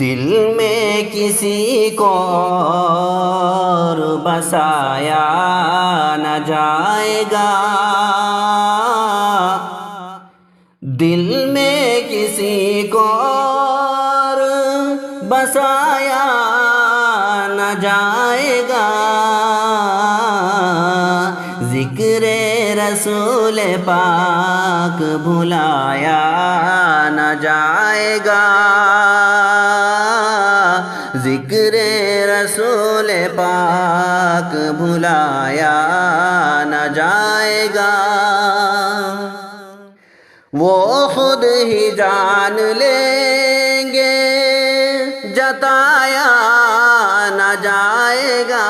دل میں کسی کو اور بسایا نہ جائے گا، دل میں کسی کو اور بسایا نہ جائے گا، ذکر رسول پاک بھلایا نہ جائے گا، ذکر رسول پاک بھلایا نہ جائے گا، وہ خود ہی جان لیں گے جتایا نہ جائے گا،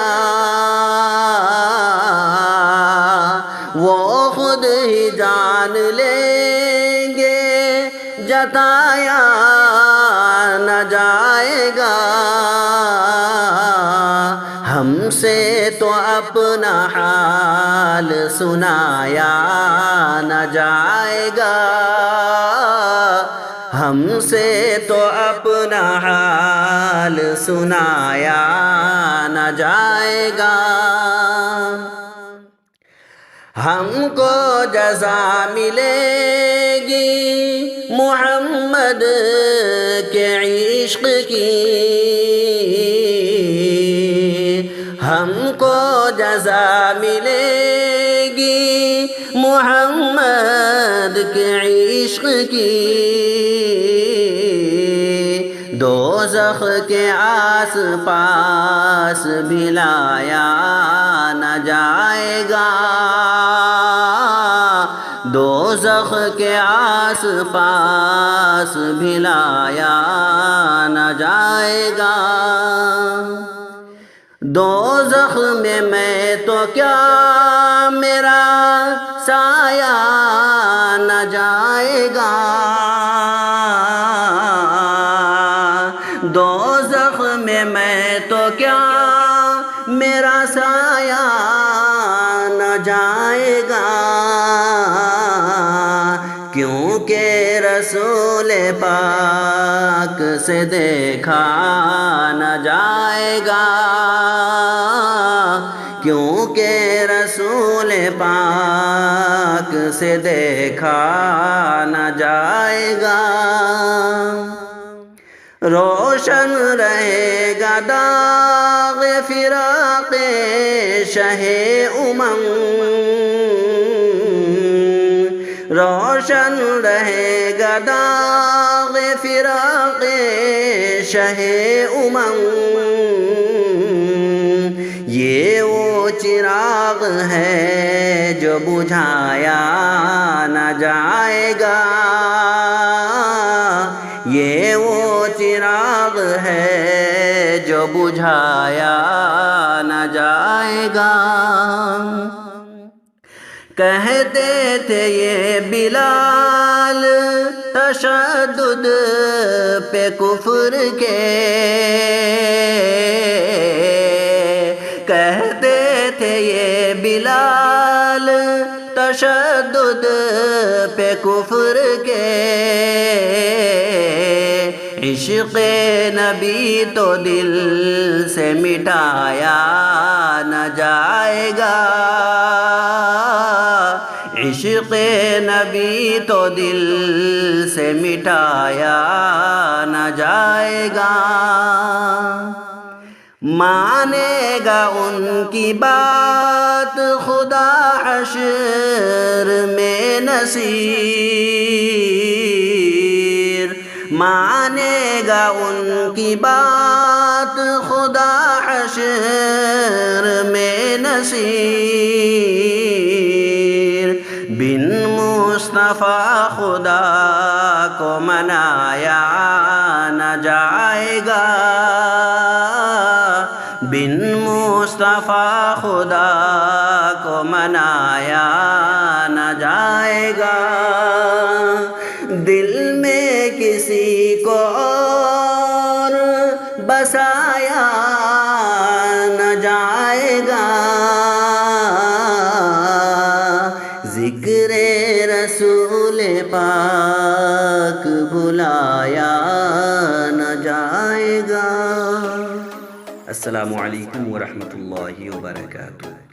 وہ خود ہی جان لیں گے جتایا نہ جائے گا، ہم سے تو اپنا حال سنایا نہ جائے گا، ہم سے تو اپنا حال سنایا نہ جائے گا، ہم کو جزا ملے گی محمد کے عشق کی، ہم کو جزا ملے گی محمد کے عشق کی، دوزخ کے آس پاس بھی لایا نہ جائے گا، دوزخ کے آس پاس بھی لایا نہ جائے گا، دوزخ میں تو کیا میرا سایہ نہ جائے گا، دوزخ میں تو کیا میرا سایہ نہ جائے گا، کیونکہ رسول پاک سے دیکھا نہ جائے گا، کیونکہ رسول پاک سے دیکھا نہ جائے گا، روشن رہے گا داغ فراق شہ امم، روشن رہے گا داغ فراق شہ امم، یہ وہ چراغ ہے جو بجھایا نہ جائے گا، یہ وہ چراغ ہے جو بجھایا نہ جائے گا، کہتے تھے یہ بلال تشدد پہ کفر کے، کہتے تھے یہ بلال تشدد پہ کفر کے، عشق نبی تو دل سے مٹایا نہ جائے گا، عشق نبی تو دل سے مٹایا نہ جائے گا، مانے گا ان کی بات خدا حشر میں نصیر، مانے گا ان کی بات خدا حشر میں نصیر، بن مصطفیٰ خدا کو منایا نہ جائے گا، بن مصطفیٰ خدا کو منایا نہ جائے گا، دل میں کسی کو اور بسایا نہ جائے گا، ذکر رسول پاک بھلایا نہ جائے گا۔ جائے گا۔ السلام علیکم ورحمۃ اللہ وبرکاتہ۔